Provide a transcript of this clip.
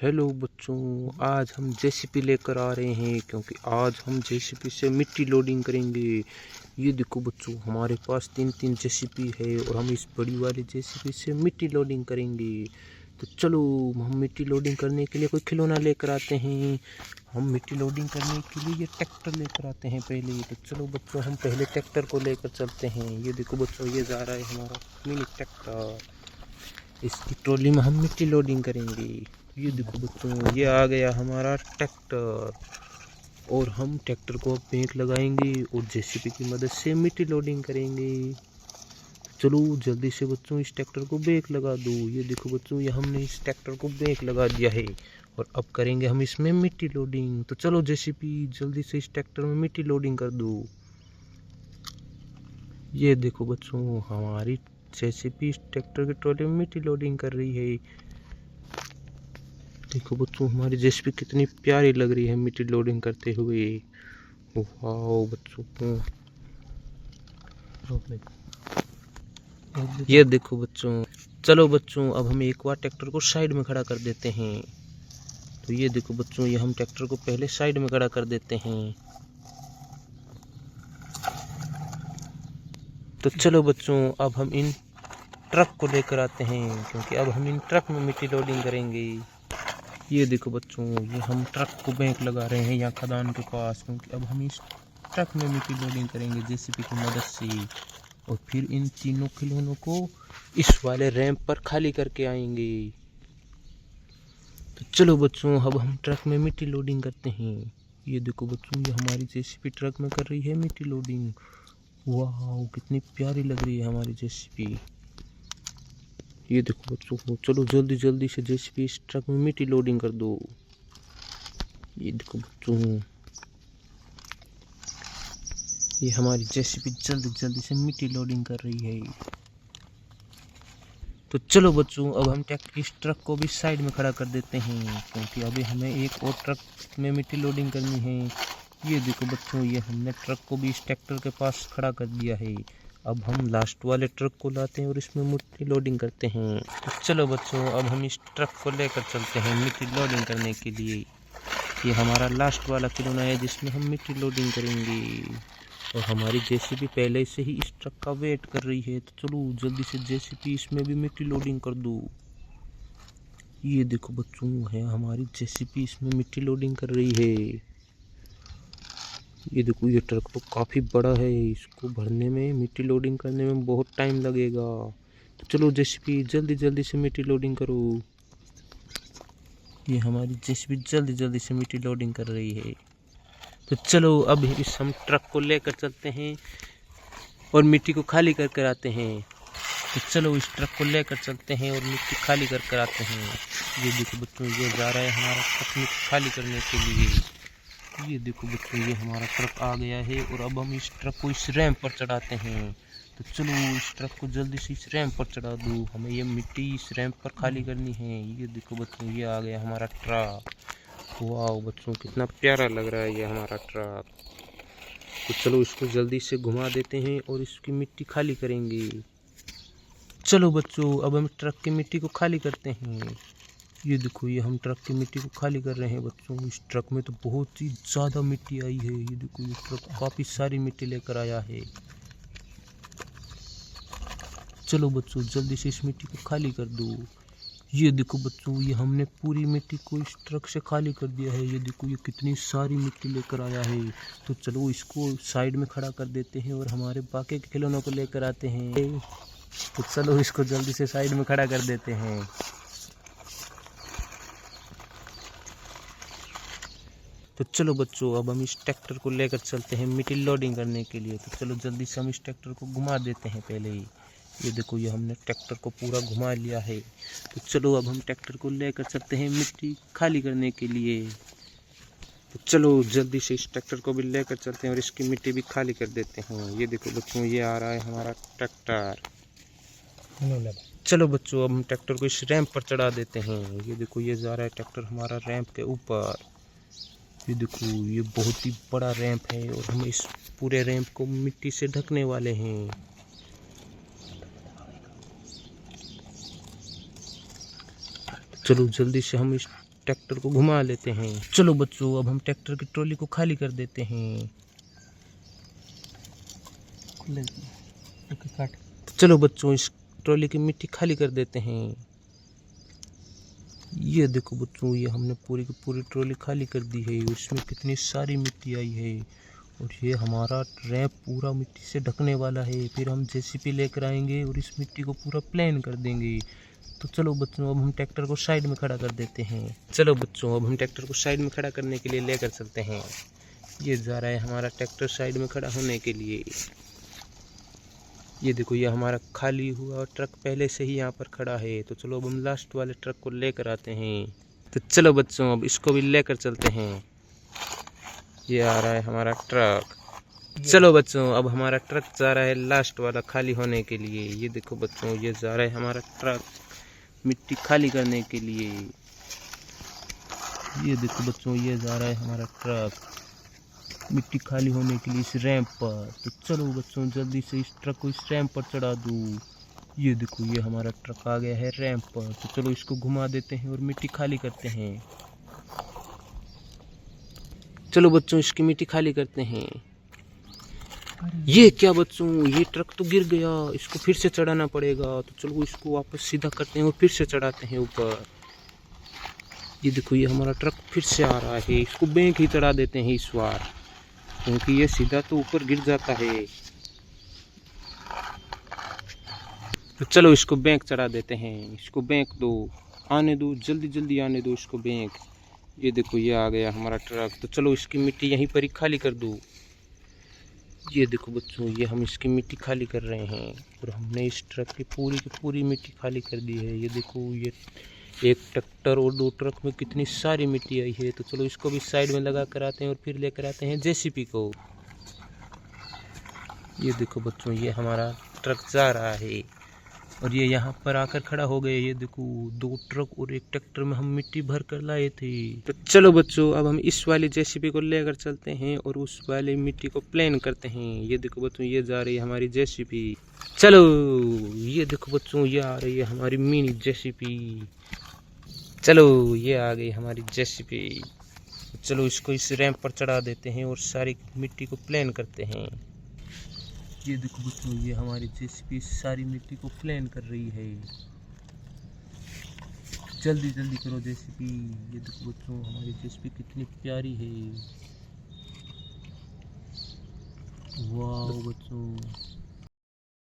Hello बच्चों, आज हम जेसीपी लेकर आ रहे हैं क्योंकि आज हम जेसीपी से मिट्टी लोडिंग करेंगे। ये देखो बच्चों, हमारे पास तीन जेसीपी है और हम इस बड़ी वाली जेसीपी से मिट्टी लोडिंग करेंगे। तो चलो हम मिट्टी लोडिंग करने के लिए कोई खिलौना लेकर आते हैं। हम मिट्टी लोडिंग करने के लिए ये ट्रैक्टर लेकर आते हैं पहले। तो चलो बच्चों, हम पहले ट्रैक्टर को लेकर चलते हैं। ये देखो बच्चों, ये जा रहा है हमारा मिनी ट्रैक्टर। इसकी ट्रॉली में हम मिट्टी लोडिंग करेंगे। ये देखो बच्चों, ये आ गया हमारा ट्रैक्टर और हम ट्रैक्टर को अब ब्रेक लगाएंगे और जेसीबी की मदद से मिट्टी लोडिंग करेंगे। चलो जल्दी से बच्चों इस ट्रैक्टर को ब्रेक लगा दो। ये देखो बच्चों, ये हमने इस ट्रैक्टर को ब्रेक लगा दिया है और अब करेंगे हम इसमें मिट्टी लोडिंग। तो चलो जेसीबी जल्दी से इस ट्रैक्टर में मिट्टी लोडिंग कर दो। ये देखो बच्चों, हमारी जेसीबी इस ट्रैक्टर की ट्रॉली में मिट्टी लोडिंग कर रही है। देखो बच्चों, हमारी जेसीबी कितनी प्यारी लग रही है मिट्टी लोडिंग करते हुए। वाओ बच्चों, ये देखो बच्चों। चलो बच्चों, अब हम एक बार ट्रैक्टर को साइड में खड़ा कर देते हैं। तो ये देखो बच्चों, ये हम ट्रैक्टर को पहले साइड में खड़ा कर देते हैं। तो चलो बच्चों, अब हम इन ट्रक को लेकर आते हैं क्योंकि अब हम इन ट्रक में मिट्टी लोडिंग करेंगे। ये देखो बच्चों, ये हम ट्रक को बैंक लगा रहे हैं यहाँ खदान के पास, क्योंकि अब हम इस ट्रक में मिट्टी लोडिंग करेंगे जेसीबी की मदद से और फिर इन तीनों खिलौनों को इस वाले रैंप पर खाली करके आएंगे। तो चलो बच्चों, अब हम ट्रक में मिट्टी लोडिंग करते हैं। ये देखो बच्चों, ये हमारी जेसीबी ट्रक में कर रही है मिट्टी लोडिंग। वाह, कितनी प्यारी लग रही है हमारी जेसीबी। ये देखो बच्चों, चलो जल्दी जल्दी से जेसीबी इस ट्रक में मिट्टी लोडिंग कर दो। ये देखो बच्चों, ये हमारी जेसीबी जल्दी जल्दी से मिट्टी लोडिंग कर रही है। तो चलो बच्चों, अब हम इस ट्रक को भी साइड में खड़ा कर देते हैं क्योंकि अभी हमें एक और ट्रक में मिट्टी लोडिंग करनी है। ये देखो बच्चों, ये हमने ट्रक को भी इस ट्रैक्टर के पास खड़ा कर दिया है। अब हम लास्ट वाले ट्रक को लाते हैं और इसमें मिट्टी लोडिंग करते हैं। तो चलो बच्चों, अब हम इस ट्रक को लेकर चलते हैं मिट्टी लोडिंग करने के लिए। ये हमारा लास्ट वाला खिलौना है जिसमें हम मिट्टी लोडिंग करेंगे और हमारी जेसीबी पहले से ही इस ट्रक का वेट कर रही है। तो चलो जल्दी से जेसीबी इसमें भी मिट्टी लोडिंग कर दो। ये देखो बच्चों, है हमारी जेसीबी इसमें मिट्टी लोडिंग कर रही है। ये देखो, ये ट्रक तो काफ़ी बड़ा है, इसको भरने में मिट्टी लोडिंग करने में बहुत टाइम लगेगा। तो चलो जेसीबी जल्दी जल्दी से मिट्टी लोडिंग करो। ये हमारी जेसीबी जल्दी जल्दी से मिट्टी लोडिंग कर रही है। तो चलो अब इस हम ट्रक को लेकर चलते हैं और मिट्टी को खाली कर कर आते हैं। तो चलो इस ट्रक को लेकर चलते हैं और मिट्टी खाली कर कर आते हैं। ये देखो बच्चों, ये जा रहा है हमारा ट्रक मिट्टी खाली करने के लिए। ये देखो बच्चों, ये हमारा ट्रक आ गया है और अब हम इस ट्रक को इस रैंप पर चढ़ाते हैं। तो चलो इस ट्रक को जल्दी से इस रैंप पर चढ़ा दो, हमें ये मिट्टी इस रैंप पर खाली करनी है। ये देखो बच्चों, ये आ गया हमारा ट्रक। वाह बच्चों, कितना प्यारा लग रहा है ये हमारा ट्रक। तो चलो इसको जल्दी से घुमा देते हैं और इसकी मिट्टी खाली करेंगे। चलो बच्चों, अब हम ट्रक की मिट्टी को खाली करते हैं। ये देखो, ये हम ट्रक की मिट्टी को खाली कर रहे हैं बच्चों। इस ट्रक में तो बहुत ही ज़्यादा मिट्टी आई है। ये देखो, ये ट्रक काफ़ी सारी मिट्टी लेकर आया है। चलो बच्चों, जल्दी से इस मिट्टी को खाली कर दो। ये देखो बच्चों, ये हमने पूरी मिट्टी को इस ट्रक से खाली कर दिया है। ये देखो, ये कितनी सारी मिट्टी लेकर आया है। तो चलो इसको साइड में खड़ा कर देते हैं और हमारे बाकी के खिलौनों को लेकर आते हैं। तो चलो इसको जल्दी से साइड में खड़ा कर देते हैं। तो चलो बच्चों, अब हम इस ट्रैक्टर को लेकर चलते हैं मिट्टी लोडिंग करने के लिए। तो चलो जल्दी से हम इस ट्रैक्टर को घुमा देते हैं पहले ही। ये देखो, ये हमने ट्रैक्टर को पूरा घुमा लिया है। तो चलो अब हम ट्रैक्टर को लेकर चलते हैं मिट्टी खाली करने के लिए। तो चलो जल्दी से इस ट्रैक्टर को भी लेकर चलते हैं और इसकी मिट्टी भी खाली कर देते हैं। ये देखो बच्चों, ये आ रहा है हमारा ट्रैक्टर। चलो बच्चों, अब हम ट्रैक्टर को इस रैंप पर चढ़ा देते हैं। ये देखो, ये जा रहा है ट्रैक्टर हमारा रैंप के ऊपर। ये देखो, ये बहुत ही बड़ा रैंप है और हम इस पूरे रैंप को मिट्टी से ढकने वाले हैं। चलो जल्दी से हम इस ट्रैक्टर को घुमा लेते हैं। चलो बच्चों, अब हम ट्रैक्टर की ट्रॉली को खाली कर देते हैं। चलो बच्चों, इस ट्रॉली की मिट्टी खाली कर देते हैं। ये देखो बच्चों, ये हमने पूरी की पूरी ट्रॉली खाली कर दी है। उसमें कितनी सारी मिट्टी आई है और ये हमारा रैंप पूरा मिट्टी से ढकने वाला है। फिर हम जेसीबी लेकर आएंगे और इस मिट्टी को पूरा प्लेन कर देंगे। तो चलो बच्चों, अब हम ट्रैक्टर को साइड में खड़ा कर देते हैं। चलो बच्चों, अब हम ट्रैक्टर को साइड में खड़ा करने के लिए लेकर चलते हैं। ये जा रहा है हमारा ट्रैक्टर साइड में खड़ा होने के लिए। ये देखो, ये हमारा खाली हुआ ट्रक पहले से ही यहाँ पर खड़ा है। तो चलो अब हम लास्ट वाले ट्रक को लेकर आते हैं। तो चलो बच्चों, अब इसको भी लेकर चलते हैं। ये आ रहा है हमारा ट्रक। चलो बच्चों, अब हमारा ट्रक जा रहा है लास्ट वाला खाली होने के लिए। ये देखो बच्चों, ये जा रहा है हमारा ट्रक मिट्टी खाली करने के लिए। ये देखो बच्चों, ये जा रहा है हमारा ट्रक मिट्टी खाली होने के लिए इस रैंप पर। तो चलो बच्चों, जल्दी से इस ट्रक को इस रैंप पर चढ़ा दूँ। ये देखो, ये हमारा ट्रक आ गया है रैंप पर। तो चलो इसको घुमा देते हैं और मिट्टी खाली करते हैं। चलो बच्चों, इसकी मिट्टी खाली करते हैं। ये क्या बच्चों, ये ट्रक तो गिर गया, इसको फिर से चढ़ाना पड़ेगा। तो चलो इसको वापस सीधा करते हैं और फिर से चढ़ाते हैं ऊपर। ये देखो, ये हमारा ट्रक फिर से आ रहा है। इसको बैंक ही चढ़ा देते हैं इस बार, क्योंकि ये सीधा तो ऊपर गिर जाता है। तो चलो इसको बैंक चढ़ा देते हैं। इसको बैंक दो, आने दो, जल्दी जल्दी आने दो इसको बैंक। ये देखो, ये आ गया हमारा ट्रक। तो चलो इसकी मिट्टी यहीं पर ही खाली कर दो। ये देखो बच्चों, ये हम इसकी मिट्टी खाली कर रहे हैं और हमने इस ट्रक की पूरी मिट्टी खाली कर दी है। ये देखो, ये एक ट्रैक्टर और 2 ट्रक में कितनी सारी मिट्टी आई है। तो चलो इसको भी साइड में लगा कर आते हैं और फिर लेकर आते हैं जेसीबी को। ये देखो बच्चों, ये हमारा ट्रक जा रहा है और ये यहाँ पर आकर खड़ा हो गए। ये देखो, 2 ट्रक और 1 ट्रैक्टर में हम मिट्टी भर कर लाए थे। तो चलो बच्चों, अब हम इस वाली जेसीबी को लेकर चलते हैं और उस वाली मिट्टी को प्लेन करते हैं। ये देखो बच्चों, ये जा रही है हमारी जेसीबी। चलो, ये देखो बच्चों, ये आ रही है हमारी मिनी जेसीबी। चलो, ये आ गई हमारी जेसीबी। चलो इसको इस रैंप पर चढ़ा देते हैं और सारी मिट्टी को प्लेन करते हैं। ये देखो बच्चों, ये हमारी जेसीबी सारी मिट्टी को प्लेन कर रही है। जल्दी जल्दी करो जेसीबी। ये देखो बच्चों, हमारी जेसीबी कितनी प्यारी है। वाह बच्चों।